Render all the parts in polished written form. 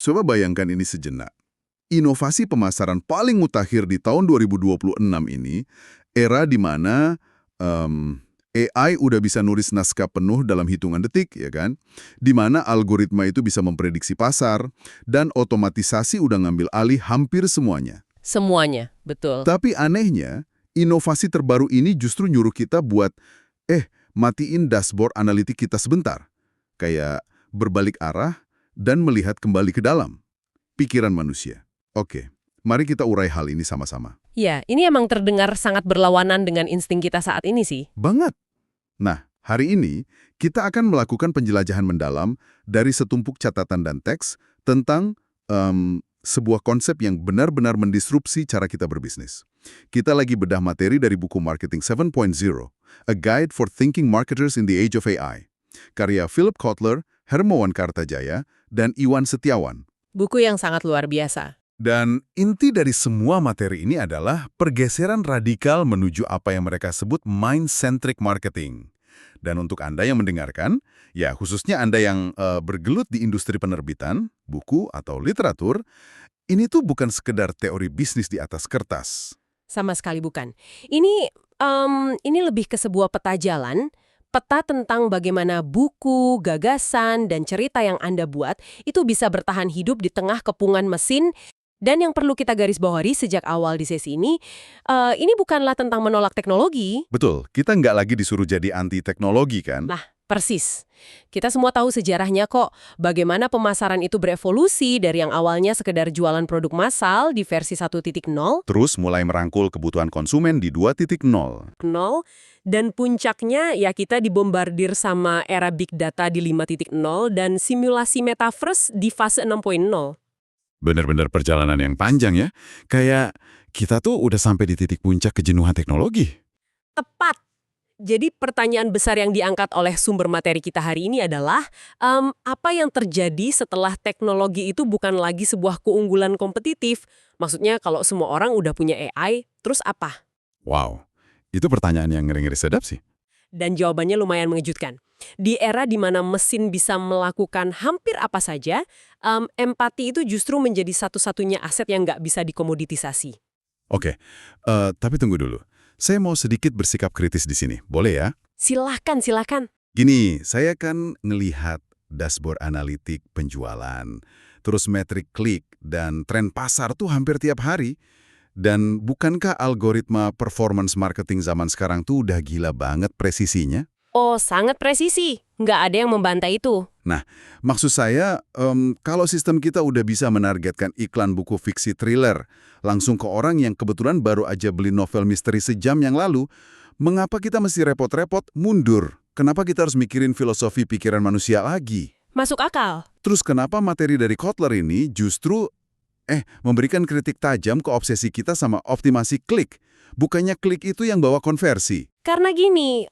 Coba bayangkan ini sejenak. Inovasi pemasaran paling mutakhir di tahun 2026 ini, era di mana AI udah bisa nulis naskah penuh dalam hitungan detik, ya kan? Di mana algoritma itu bisa memprediksi pasar, dan otomatisasi udah ngambil alih hampir semuanya. Semuanya, betul. Tapi anehnya, inovasi terbaru ini justru nyuruh kita buat, matiin dashboard analitik kita sebentar. Kayak berbalik arah dan melihat kembali ke dalam pikiran manusia. Oke, mari kita urai hal ini sama-sama. Ya, ini emang terdengar sangat berlawanan dengan insting kita saat ini sih. Banget. Nah, hari ini kita akan melakukan penjelajahan mendalam dari setumpuk catatan dan teks tentang sebuah konsep yang benar-benar mendisrupsi cara kita berbisnis. Kita lagi bedah materi dari buku Marketing 7.0, A Guide for Thinking Marketers in the Age of AI, karya Philip Kotler, Hermawan Kartajaya, dan Iwan Setiawan. Buku yang sangat luar biasa. Dan inti dari semua materi ini adalah pergeseran radikal menuju apa yang mereka sebut mind-centric marketing. Dan untuk Anda yang mendengarkan, ya khususnya Anda yang bergelut di industri penerbitan, buku, atau literatur, ini tuh bukan sekedar teori bisnis di atas kertas. Sama sekali bukan. Ini lebih ke sebuah peta jalan, peta tentang bagaimana buku, gagasan, dan cerita yang Anda buat itu bisa bertahan hidup di tengah kepungan mesin. Dan yang perlu kita garis bawahi sejak awal di sesi ini bukanlah tentang menolak teknologi. Betul, kita nggak lagi disuruh jadi anti teknologi kan? Nah, persis. Kita semua tahu sejarahnya kok, bagaimana pemasaran itu berevolusi dari yang awalnya sekedar jualan produk massal di versi 1.0, Terus mulai merangkul kebutuhan konsumen di 2.0. dan puncaknya ya kita dibombardir sama era big data di 5.0 dan simulasi metaverse di fase 6.0. Benar-benar perjalanan yang panjang ya. Kayak kita tuh udah sampai di titik puncak kejenuhan teknologi. Tepat. Jadi pertanyaan besar yang diangkat oleh sumber materi kita hari ini adalah, apa yang terjadi setelah teknologi itu bukan lagi sebuah keunggulan kompetitif? Maksudnya kalau semua orang udah punya AI, terus apa? Wow, itu pertanyaan yang ngeri-ngeri sedap sih. Dan jawabannya lumayan mengejutkan. Di era di mana mesin bisa melakukan hampir apa saja, empati itu justru menjadi satu-satunya aset yang nggak bisa dikomoditisasi. Oke, tapi tunggu dulu. Saya mau sedikit bersikap kritis di sini, boleh ya? Silahkan, silahkan. Gini, saya kan ngelihat dashboard analitik penjualan, terus metrik klik, dan tren pasar tuh hampir tiap hari. Dan bukankah algoritma performance marketing zaman sekarang tuh udah gila banget presisinya? Oh, sangat presisi. Nggak ada yang membantah itu. Nah, maksud saya, kalau sistem kita udah bisa menargetkan iklan buku fiksi thriller langsung ke orang yang kebetulan baru aja beli novel misteri sejam yang lalu, mengapa kita mesti repot-repot mundur? Kenapa kita harus mikirin filosofi pikiran manusia lagi? Masuk akal. Terus kenapa materi dari Kotler ini justru memberikan kritik tajam ke obsesi kita sama optimasi klik? Bukannya klik itu yang bawa konversi? Karena gini,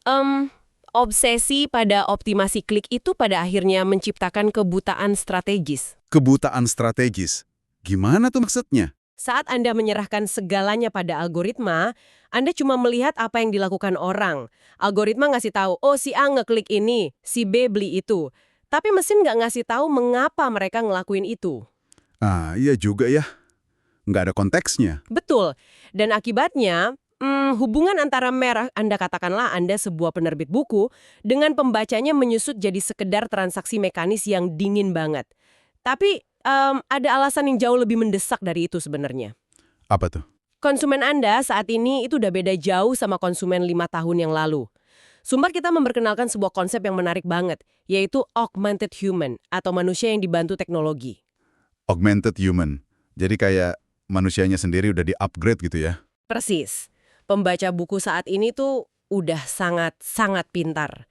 obsesi pada optimasi klik itu pada akhirnya menciptakan kebutaan strategis. Kebutaan strategis. Gimana tuh maksudnya? Saat Anda menyerahkan segalanya pada algoritma, Anda cuma melihat apa yang dilakukan orang. Algoritma ngasih tahu, oh si A ngeklik ini, si B beli itu. Tapi mesin nggak ngasih tahu mengapa mereka ngelakuin itu. Ah, iya juga ya. Nggak ada konteksnya. Betul. Dan akibatnya, hubungan antara merah, katakanlah Anda sebuah penerbit buku, dengan pembacanya menyusut jadi sekedar transaksi mekanis yang dingin banget. Tapi ada alasan yang jauh lebih mendesak dari itu sebenarnya. Apa tuh? Konsumen Anda saat ini itu udah beda jauh sama konsumen 5 tahun yang lalu. Sumber kita memperkenalkan sebuah konsep yang menarik banget, yaitu augmented human, atau manusia yang dibantu teknologi. Augmented human. Jadi kayak manusianya sendiri udah di-upgrade gitu ya? Persis. Pembaca buku saat ini tuh udah sangat-sangat pintar.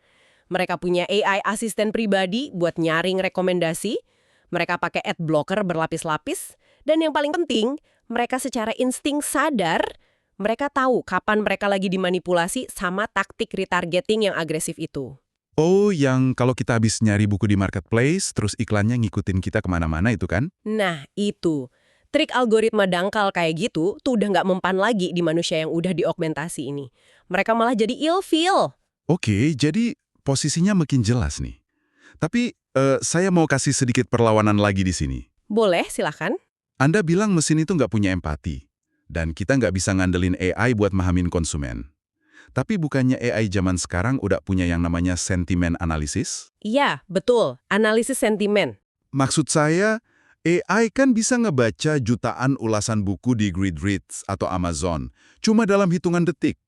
Mereka punya AI asisten pribadi buat nyaring rekomendasi, mereka pakai ad blocker berlapis-lapis, dan yang paling penting, mereka secara insting sadar, mereka tahu kapan mereka lagi dimanipulasi sama taktik retargeting yang agresif itu. Oh, yang kalau kita habis nyari buku di marketplace, terus iklannya ngikutin kita kemana-mana itu kan? Nah, itu. Trik algoritma dangkal kayak gitu tuh udah nggak mempan lagi di manusia yang udah diaugmentasi ini. Mereka malah jadi ilfeel. Oke, jadi posisinya makin jelas nih. Tapi saya mau kasih sedikit perlawanan lagi di sini. Boleh, silakan. Anda bilang mesin itu nggak punya empati, dan kita nggak bisa ngandelin AI buat mahamin konsumen. Tapi bukannya AI zaman sekarang udah punya yang namanya sentimen analisis? Iya, betul. Analisis sentimen. Maksud saya, AI kan bisa ngebaca jutaan ulasan buku di Goodreads atau Amazon, cuma dalam hitungan detik.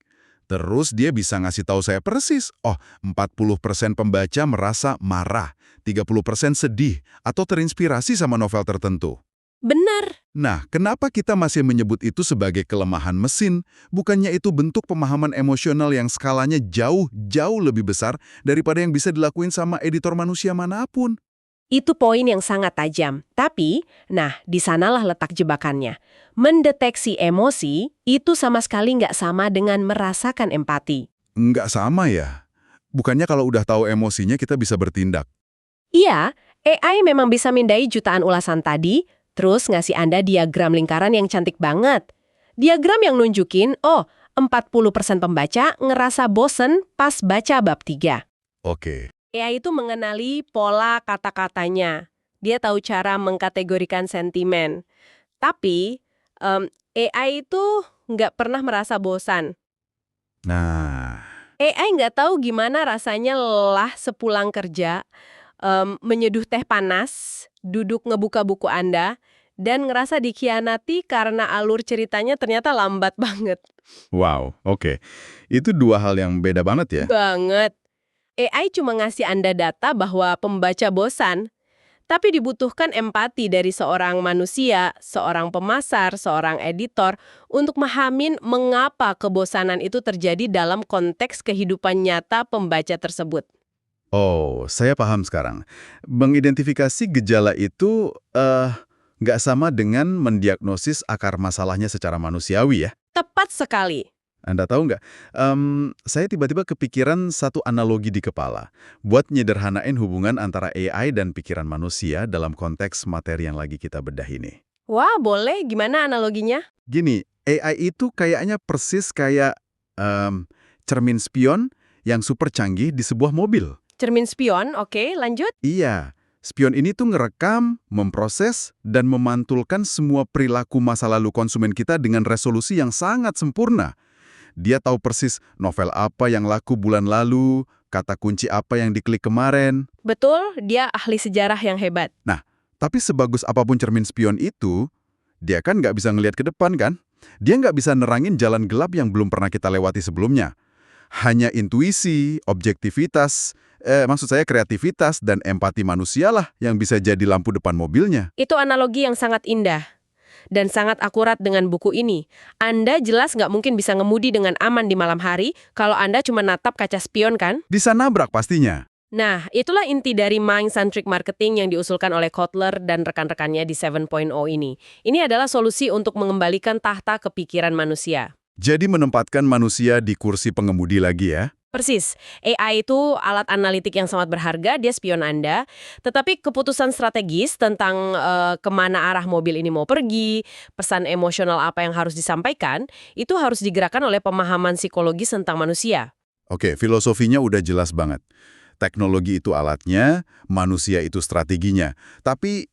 Terus dia bisa ngasih tahu saya persis, oh 40% pembaca merasa marah, 30% sedih, atau terinspirasi sama novel tertentu. Benar. Nah, kenapa kita masih menyebut itu sebagai kelemahan mesin? Bukannya itu bentuk pemahaman emosional yang skalanya jauh lebih besar daripada yang bisa dilakuin sama editor manusia manapun? Itu poin yang sangat tajam. Tapi, nah, di sanalah letak jebakannya. Mendeteksi emosi itu sama sekali nggak sama dengan merasakan empati. Nggak sama ya? Bukannya kalau udah tahu emosinya kita bisa bertindak? Iya, AI memang bisa mindai jutaan ulasan tadi, terus ngasih Anda diagram lingkaran yang cantik banget. Diagram yang nunjukin, oh, 40% pembaca ngerasa bosen pas baca bab 3. Oke. AI itu mengenali pola kata-katanya. Dia tahu cara mengkategorikan sentimen. Tapi, AI itu nggak pernah merasa bosan. Nah, AI nggak tahu gimana rasanya lelah sepulang kerja, menyeduh teh panas, duduk ngebuka buku Anda, dan ngerasa dikhianati karena alur ceritanya ternyata lambat banget. wow, oke. Itu dua hal yang beda banget ya? Banget. AI cuma ngasih Anda data bahwa pembaca bosan, tapi dibutuhkan empati dari seorang manusia, seorang pemasar, seorang editor, untuk memahami mengapa kebosanan itu terjadi dalam konteks kehidupan nyata pembaca tersebut. Oh, saya paham sekarang. Mengidentifikasi gejala itu nggak sama dengan mendiagnosis akar masalahnya secara manusiawi ya. Tepat sekali. Anda tahu nggak? Saya tiba-tiba kepikiran satu analogi di kepala buat nyederhanain hubungan antara AI dan pikiran manusia dalam konteks materi yang lagi kita bedah ini. Wah, boleh. Gimana analoginya? Gini, AI itu kayaknya persis kayak cermin spion yang super canggih di sebuah mobil. Cermin spion, oke, lanjut. Iya, spion ini tuh ngerekam, memproses, dan memantulkan semua perilaku masa lalu konsumen kita dengan resolusi yang sangat sempurna. Dia tahu persis novel apa yang laku bulan lalu, kata kunci apa yang diklik kemarin. Betul, dia ahli sejarah yang hebat. Nah, tapi sebagus apapun cermin spion itu, dia kan nggak bisa ngelihat ke depan kan? Dia nggak bisa nerangin jalan gelap yang belum pernah kita lewati sebelumnya. Hanya intuisi, objektivitas, maksud saya kreativitas dan empati manusia lah yang bisa jadi lampu depan mobilnya. Itu analogi yang sangat indah dan sangat akurat dengan buku ini. Anda jelas nggak mungkin bisa ngemudi dengan aman di malam hari kalau Anda cuma natap kaca spion kan? Bisa nabrak pastinya. Nah, itulah inti dari mind-centric marketing yang diusulkan oleh Kotler dan rekan-rekannya di 7.0 ini. Ini adalah solusi untuk mengembalikan tahta kepikiran manusia. Jadi menempatkan manusia di kursi pengemudi lagi ya? Persis, AI itu alat analitik yang sangat berharga, dia spion Anda, tetapi keputusan strategis tentang kemana arah mobil ini mau pergi, pesan emosional apa yang harus disampaikan, itu harus digerakkan oleh pemahaman psikologis tentang manusia. Oke, filosofinya udah jelas banget. Teknologi itu alatnya, manusia itu strateginya. Tapi,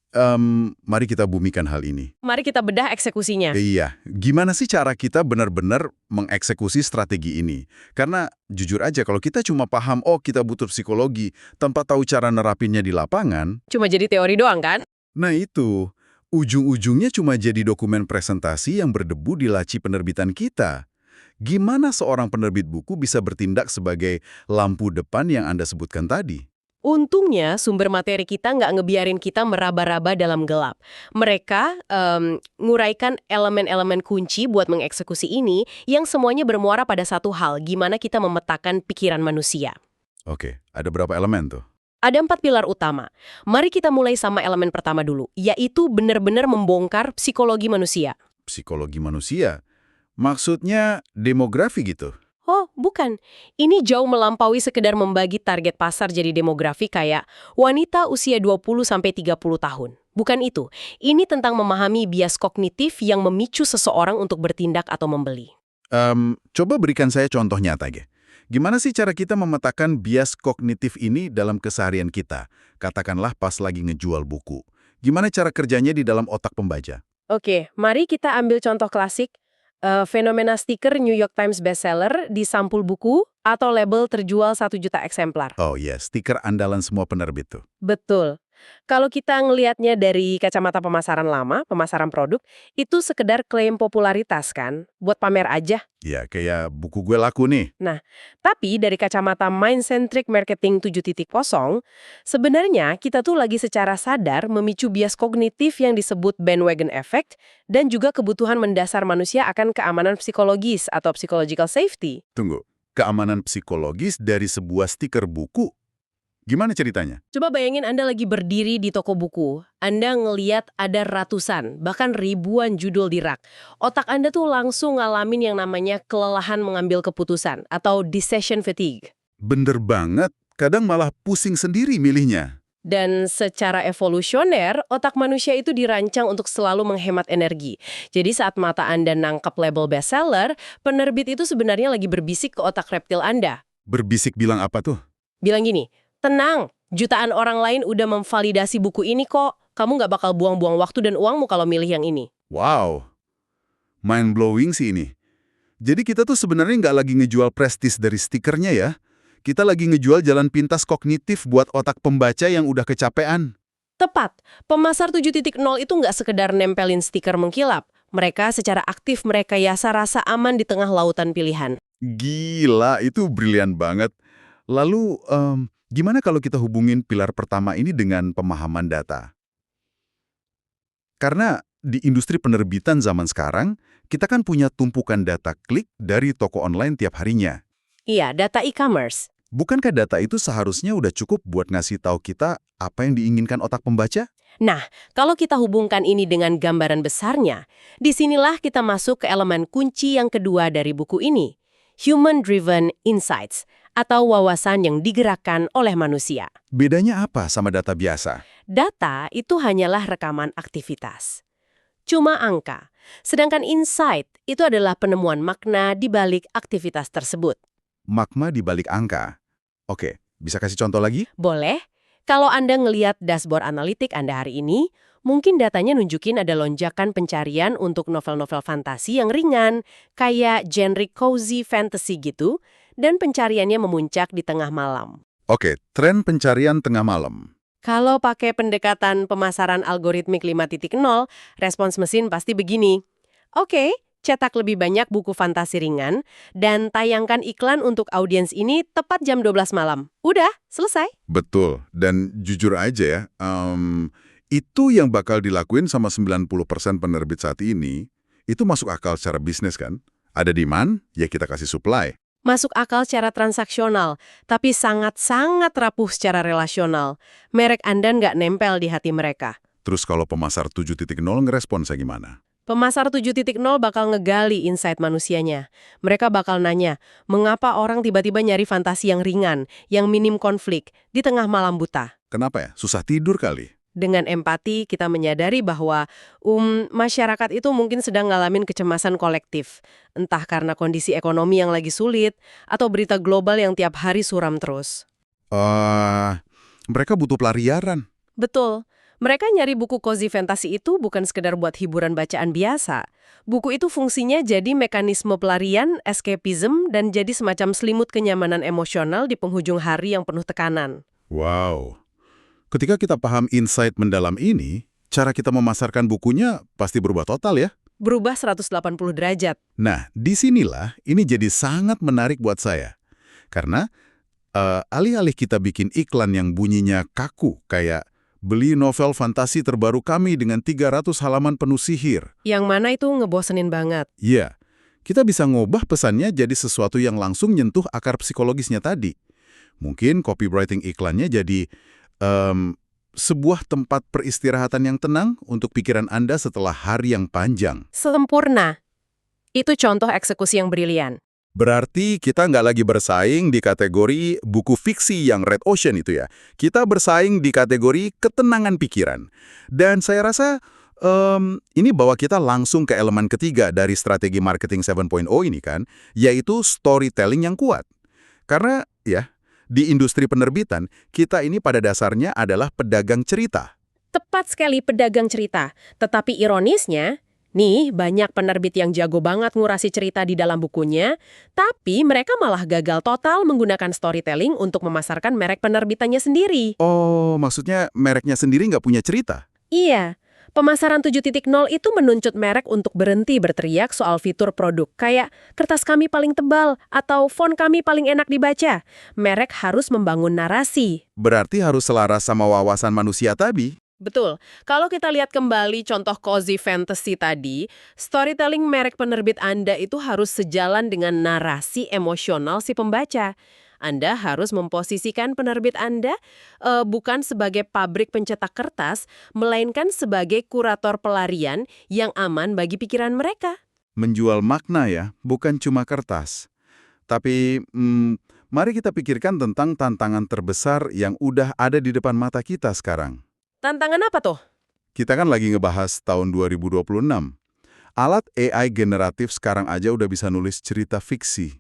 mari kita bumikan hal ini. Mari kita bedah eksekusinya. Iya, gimana sih cara kita benar-benar mengeksekusi strategi ini? Karena jujur aja kalau kita cuma paham, oh kita butuh psikologi, tanpa tahu cara nerapinnya di lapangan, Cuma jadi teori doang kan? nah itu, ujung-ujungnya cuma jadi dokumen presentasi yang berdebu di laci penerbitan kita. Gimana seorang penerbit buku bisa bertindak sebagai lampu depan yang Anda sebutkan tadi? Untungnya sumber materi kita nggak ngebiarin kita meraba-raba dalam gelap. Mereka nguraikan elemen-elemen kunci buat mengeksekusi ini yang semuanya bermuara pada satu hal, gimana kita memetakan pikiran manusia. Oke, ada berapa elemen tuh? Ada 4 pilar utama. Mari kita mulai sama elemen pertama dulu, yaitu benar-benar membongkar psikologi manusia. Psikologi manusia? Maksudnya demografi gitu? Oh, bukan. Ini jauh melampaui sekedar membagi target pasar jadi demografi kayak wanita usia 20-30 tahun. Bukan itu. Ini tentang memahami bias kognitif yang memicu seseorang untuk bertindak atau membeli. Coba berikan saya contoh nyata, Ge. Gimana sih cara kita memetakan bias kognitif ini dalam keseharian kita? Katakanlah pas lagi ngejual buku. Gimana cara kerjanya di dalam otak pembaca? Oke, mari kita ambil contoh klasik. Fenomena stiker New York Times bestseller di sampul buku atau label terjual 1 juta eksemplar. Oh iya, stiker andalan semua penerbit tuh. Betul. Kalau kita ngelihatnya dari kacamata pemasaran lama, pemasaran produk, itu sekedar klaim popularitas kan, buat pamer aja. Ya, kayak buku gue laku nih. Nah, tapi dari kacamata mind-centric marketing 7.0, sebenarnya kita tuh lagi secara sadar memicu bias kognitif yang disebut bandwagon effect dan juga kebutuhan mendasar manusia akan keamanan psikologis atau psychological safety. Tunggu, keamanan psikologis dari sebuah stiker buku. Gimana ceritanya? Coba bayangin Anda lagi berdiri di toko buku. Anda ngeliat ada ratusan, bahkan ribuan judul di rak. Otak Anda tuh langsung ngalamin yang namanya kelelahan mengambil keputusan atau decision fatigue. Bener banget, kadang malah pusing sendiri milihnya. Dan secara evolusioner, otak manusia itu dirancang untuk selalu menghemat energi. Jadi saat mata Anda nangkep label bestseller, penerbit itu sebenarnya lagi berbisik ke otak reptil Anda. Berbisik bilang apa tuh? Bilang gini, tenang, jutaan orang lain udah memvalidasi buku ini kok. Kamu nggak bakal buang-buang waktu dan uangmu kalau milih yang ini. Wow, mind-blowing sih ini. Jadi kita tuh sebenarnya nggak lagi ngejual prestis dari stikernya ya. Kita lagi ngejual jalan pintas kognitif buat otak pembaca yang udah kecapean. Tepat, pemasar 7.0 itu nggak sekedar nempelin stiker mengkilap. Mereka secara aktif merekayasa rasa aman di tengah lautan pilihan. Gila, itu brilian banget. Lalu, gimana kalau kita hubungin pilar pertama ini dengan pemahaman data? Karena di industri penerbitan zaman sekarang, kita kan punya tumpukan data klik dari toko online tiap harinya. Iya, data e-commerce. Bukankah data itu seharusnya udah cukup buat ngasih tahu kita apa yang diinginkan otak pembaca? Nah, kalau kita hubungkan ini dengan gambaran besarnya, disinilah kita masuk ke elemen kunci yang kedua dari buku ini, Human-Driven Insights, atau wawasan yang digerakkan oleh manusia. Bedanya apa sama data biasa? Data itu hanyalah rekaman aktivitas. Cuma angka, sedangkan insight itu adalah penemuan makna di balik aktivitas tersebut. Makna di balik angka. Oke, bisa kasih contoh lagi? Boleh? Kalau Anda ngeliat dashboard analitik Anda hari ini, mungkin datanya nunjukin ada lonjakan pencarian untuk novel-novel fantasi yang ringan, kayak genre cozy fantasy gitu, dan pencariannya memuncak di tengah malam. Oke, tren pencarian tengah malam. Kalau pakai pendekatan pemasaran algoritmik 5.0, respons mesin pasti begini. Oke, cetak lebih banyak buku fantasi ringan, dan tayangkan iklan untuk audiens ini tepat jam 12 malam. Udah, selesai. Betul, dan jujur aja ya, itu yang bakal dilakuin sama 90% penerbit saat ini, itu masuk akal secara bisnis kan? Ada demand, ya kita kasih supply. Masuk akal secara transaksional, tapi sangat-sangat rapuh secara relasional. Merek Anda nggak nempel di hati mereka. Terus kalau pemasar 7.0 ngeresponsnya gimana? Pemasar 7.0 bakal ngegali insight manusianya. Mereka bakal nanya, mengapa orang tiba-tiba nyari fantasi yang ringan, yang minim konflik, di tengah malam buta? Kenapa ya? Susah tidur kali? Dengan empati, kita menyadari bahwa masyarakat itu mungkin sedang ngalamin kecemasan kolektif. Entah karena kondisi ekonomi yang lagi sulit, atau berita global yang tiap hari suram terus. Mereka butuh pelarian. Betul. Mereka nyari buku cozy fantasy itu bukan sekedar buat hiburan bacaan biasa. Buku itu fungsinya jadi mekanisme pelarian, escapism, dan jadi semacam selimut kenyamanan emosional di penghujung hari yang penuh tekanan. Wow. Ketika kita paham insight mendalam ini, cara kita memasarkan bukunya pasti berubah total ya? Berubah 180 derajat. Nah, disinilah ini jadi sangat menarik buat saya. Karena alih-alih kita bikin iklan yang bunyinya kaku, kayak beli novel fantasi terbaru kami dengan 300 halaman penuh sihir. Yang mana itu ngebosenin banget. Iya, kita bisa ngubah pesannya jadi sesuatu yang langsung nyentuh akar psikologisnya tadi. Mungkin copywriting iklannya jadi sebuah tempat peristirahatan yang tenang untuk pikiran Anda setelah hari yang panjang. Sempurna. Itu contoh eksekusi yang brilian. Berarti kita nggak lagi bersaing di kategori buku fiksi yang Red Ocean itu ya. Kita bersaing di kategori ketenangan pikiran. Dan saya rasa ini bawa kita langsung ke elemen ketiga dari strategi marketing 7.0 ini kan, yaitu storytelling yang kuat. Karena ya, di industri penerbitan, kita ini pada dasarnya adalah pedagang cerita. Tepat sekali pedagang cerita. Tetapi ironisnya, nih banyak penerbit yang jago banget ngurasi cerita di dalam bukunya, tapi mereka malah gagal total menggunakan storytelling untuk memasarkan merek penerbitannya sendiri. Oh, maksudnya mereknya sendiri nggak punya cerita? Iya, pemasaran 7.0 itu menuntut merek untuk berhenti berteriak soal fitur produk, kayak kertas kami paling tebal atau font kami paling enak dibaca. Merek harus membangun narasi. Berarti harus selaras sama wawasan manusia tadi. Betul. Kalau kita lihat kembali contoh cozy fantasy tadi, storytelling merek penerbit Anda itu harus sejalan dengan narasi emosional si pembaca. Anda harus memposisikan penerbit Anda bukan sebagai pabrik pencetak kertas, melainkan sebagai kurator pelarian yang aman bagi pikiran mereka. Menjual makna ya, bukan cuma kertas. Tapi, mari kita pikirkan tentang tantangan terbesar yang udah ada di depan mata kita sekarang. Tantangan apa tuh? Kita kan lagi ngebahas tahun 2026. Alat AI generatif sekarang aja udah bisa nulis cerita fiksi.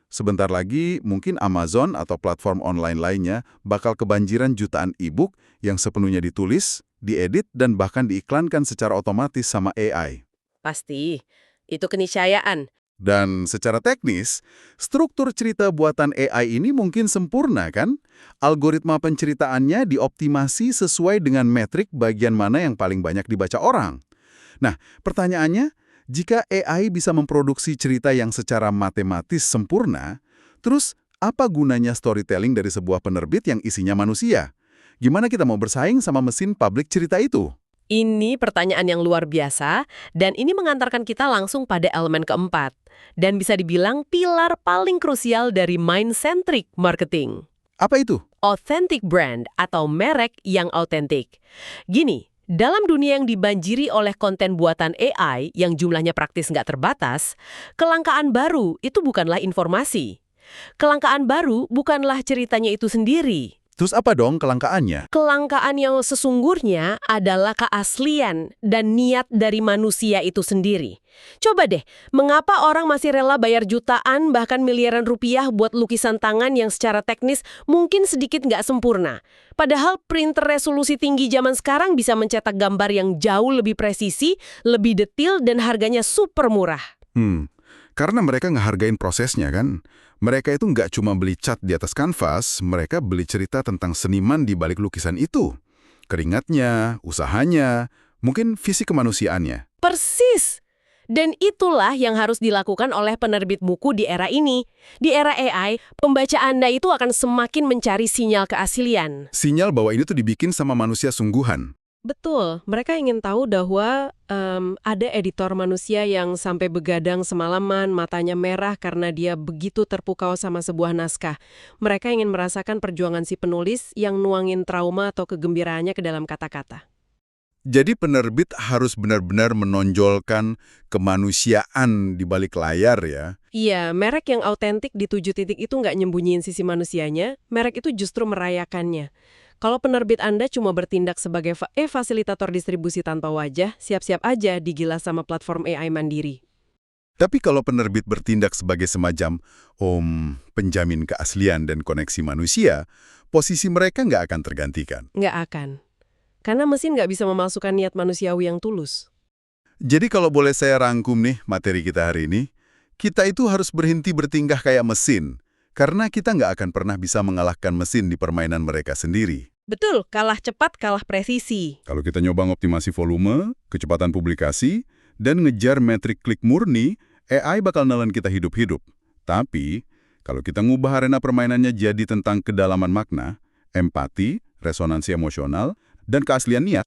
Sebentar lagi, mungkin Amazon atau platform online lainnya bakal kebanjiran jutaan e-book yang sepenuhnya ditulis, diedit, dan bahkan diiklankan secara otomatis sama AI. Pasti, itu keniscayaan. Dan secara teknis, struktur cerita buatan AI ini mungkin sempurna kan? Algoritma penceritaannya dioptimasi sesuai dengan metrik bagian mana yang paling banyak dibaca orang. Nah, pertanyaannya, jika AI bisa memproduksi cerita yang secara matematis sempurna, terus apa gunanya storytelling dari sebuah penerbit yang isinya manusia? Gimana kita mau bersaing sama mesin publik cerita itu? Ini pertanyaan yang luar biasa, dan ini mengantarkan kita langsung pada elemen keempat. Dan bisa dibilang pilar paling krusial dari mind-centric marketing. Apa itu? Authentic brand atau merek yang autentik. Gini, dalam dunia yang dibanjiri oleh konten buatan AI yang jumlahnya praktis nggak terbatas, kelangkaan baru itu bukanlah informasi. Kelangkaan baru bukanlah ceritanya itu sendiri. Terus apa dong kelangkaannya? Kelangkaan yang sesungguhnya adalah keaslian dan niat dari manusia itu sendiri. Coba deh, mengapa orang masih rela bayar jutaan bahkan miliaran rupiah buat lukisan tangan yang secara teknis mungkin sedikit nggak sempurna? Padahal printer resolusi tinggi zaman sekarang bisa mencetak gambar yang jauh lebih presisi, lebih detail, dan harganya super murah. Karena mereka ngehargain prosesnya kan. Mereka itu nggak cuma beli cat di atas kanvas, mereka beli cerita tentang seniman di balik lukisan itu. Keringatnya, usahanya, mungkin visi kemanusiaannya. Persis! Dan itulah yang harus dilakukan oleh penerbit buku di era ini. Di era AI, pembaca Anda itu akan semakin mencari sinyal keaslian. Sinyal bahwa ini tuh dibikin sama manusia sungguhan. Betul, mereka ingin tahu bahwa ada editor manusia yang sampai begadang semalaman, matanya merah karena dia begitu terpukau sama sebuah naskah. Mereka ingin merasakan perjuangan si penulis yang nuangin trauma atau kegembiraannya ke dalam kata-kata. Jadi penerbit harus benar-benar menonjolkan kemanusiaan di balik layar ya. Iya, merek yang autentik di 7 titik itu nggak nyembunyiin sisi manusianya, merek itu justru merayakannya. Kalau penerbit Anda cuma bertindak sebagai fasilitator distribusi tanpa wajah, siap-siap aja digilas sama platform AI mandiri. Tapi kalau penerbit bertindak sebagai semacam penjamin keaslian dan koneksi manusia, posisi mereka nggak akan tergantikan. Nggak akan. Karena mesin nggak bisa memalsukan niat manusiawi yang tulus. Jadi kalau boleh saya rangkum nih materi kita hari ini, kita itu harus berhenti bertingkah kayak mesin, karena kita nggak akan pernah bisa mengalahkan mesin di permainan mereka sendiri. Betul, kalah cepat, kalah presisi. Kalau kita nyoba ngoptimasi volume, kecepatan publikasi, dan ngejar metrik klik murni, AI bakal nelen kita hidup-hidup. Tapi, kalau kita ngubah arena permainannya jadi tentang kedalaman makna, empati, resonansi emosional, dan keaslian niat,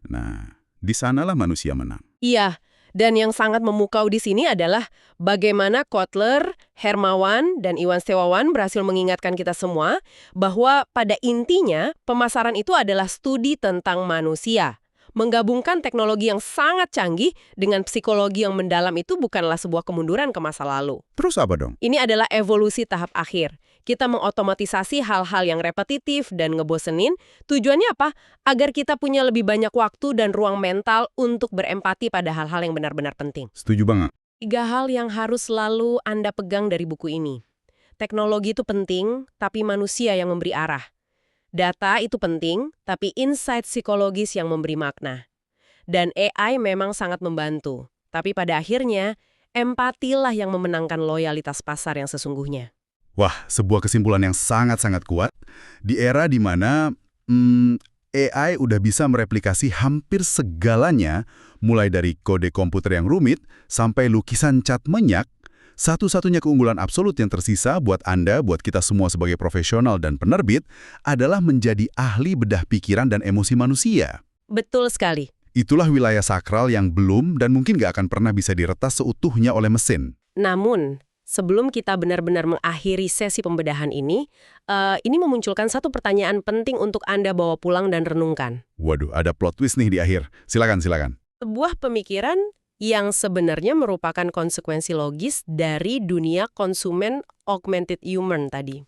nah, di sanalah manusia menang. Iya, dan yang sangat memukau di sini adalah bagaimana Kotler, Hermawan, dan Iwan Setiawan berhasil mengingatkan kita semua bahwa pada intinya pemasaran itu adalah studi tentang manusia. Menggabungkan teknologi yang sangat canggih dengan psikologi yang mendalam itu bukanlah sebuah kemunduran ke masa lalu. Terus apa dong? Ini adalah evolusi tahap akhir. Kita mengotomatisasi hal-hal yang repetitif dan ngebosenin. Tujuannya apa? Agar kita punya lebih banyak waktu dan ruang mental untuk berempati pada hal-hal yang benar-benar penting. Setuju banget. 3 hal yang harus selalu Anda pegang dari buku ini. Teknologi itu penting, tapi manusia yang memberi arah. Data itu penting, tapi insight psikologis yang memberi makna. Dan AI memang sangat membantu. Tapi pada akhirnya, empatilah yang memenangkan loyalitas pasar yang sesungguhnya. Wah, sebuah kesimpulan yang sangat-sangat kuat. Di era di mana AI udah bisa mereplikasi hampir segalanya, mulai dari kode komputer yang rumit sampai lukisan cat menyak, satu-satunya keunggulan absolut yang tersisa buat Anda, buat kita semua sebagai profesional dan penerbit, adalah menjadi ahli bedah pikiran dan emosi manusia. Betul sekali. Itulah wilayah sakral yang belum dan mungkin nggak akan pernah bisa diretas seutuhnya oleh mesin. Namun, sebelum kita benar-benar mengakhiri sesi pembedahan ini memunculkan satu pertanyaan penting untuk Anda bawa pulang dan renungkan. Waduh, ada plot twist nih di akhir. Silakan. Sebuah pemikiran yang sebenarnya merupakan konsekuensi logis dari dunia konsumen augmented human tadi.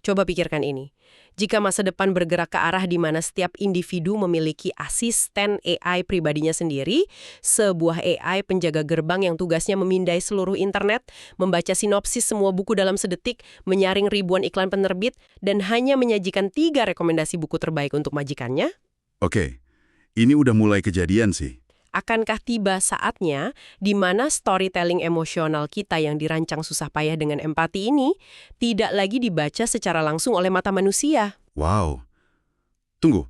Coba pikirkan ini. Jika masa depan bergerak ke arah di mana setiap individu memiliki asisten AI pribadinya sendiri, sebuah AI penjaga gerbang yang tugasnya memindai seluruh internet, membaca sinopsis semua buku dalam sedetik, menyaring ribuan iklan penerbit, dan hanya menyajikan 3 rekomendasi buku terbaik untuk majikannya? Oke, ini udah mulai kejadian sih. Akankah tiba saatnya di mana storytelling emosional kita yang dirancang susah payah dengan empati ini tidak lagi dibaca secara langsung oleh mata manusia? Wow. Tunggu.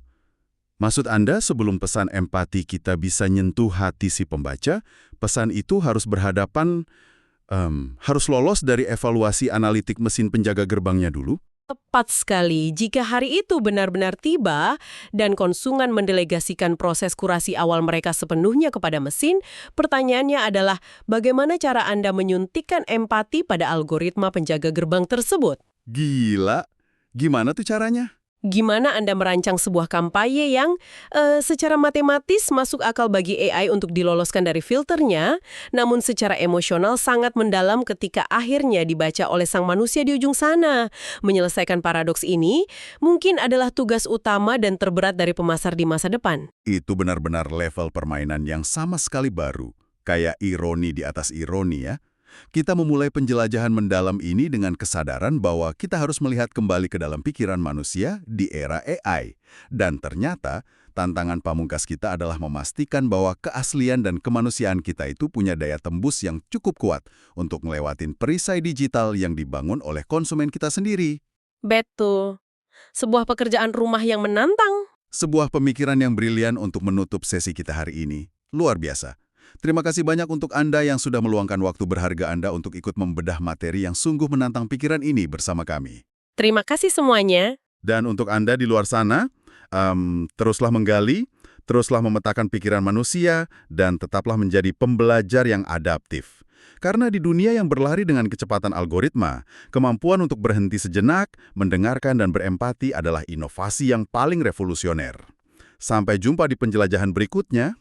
Maksud Anda sebelum pesan empati kita bisa nyentuh hati si pembaca, pesan itu harus harus lolos dari evaluasi analitik mesin penjaga gerbangnya dulu? Tepat sekali. Jika hari itu benar-benar tiba dan konsumen mendelegasikan proses kurasi awal mereka sepenuhnya kepada mesin, pertanyaannya adalah bagaimana cara Anda menyuntikkan empati pada algoritma penjaga gerbang tersebut? Gila. Gimana tuh caranya? Gimana Anda merancang sebuah kampanye yang secara matematis masuk akal bagi AI untuk diloloskan dari filternya, namun secara emosional sangat mendalam ketika akhirnya dibaca oleh sang manusia di ujung sana. Menyelesaikan paradoks ini mungkin adalah tugas utama dan terberat dari pemasar di masa depan. Itu benar-benar level permainan yang sama sekali baru. Kayak ironi di atas ironi ya. Kita memulai penjelajahan mendalam ini dengan kesadaran bahwa kita harus melihat kembali ke dalam pikiran manusia di era AI. Dan ternyata, tantangan pamungkas kita adalah memastikan bahwa keaslian dan kemanusiaan kita itu punya daya tembus yang cukup kuat untuk ngelewatin perisai digital yang dibangun oleh konsumen kita sendiri. Betul. Sebuah pekerjaan rumah yang menantang. Sebuah pemikiran yang brilian untuk menutup sesi kita hari ini. Luar biasa. Terima kasih banyak untuk Anda yang sudah meluangkan waktu berharga Anda untuk ikut membedah materi yang sungguh menantang pikiran ini bersama kami. Terima kasih semuanya. Dan untuk Anda di luar sana, teruslah menggali, teruslah memetakan pikiran manusia, dan tetaplah menjadi pembelajar yang adaptif. Karena di dunia yang berlari dengan kecepatan algoritma, kemampuan untuk berhenti sejenak, mendengarkan dan berempati adalah inovasi yang paling revolusioner. Sampai jumpa di penjelajahan berikutnya.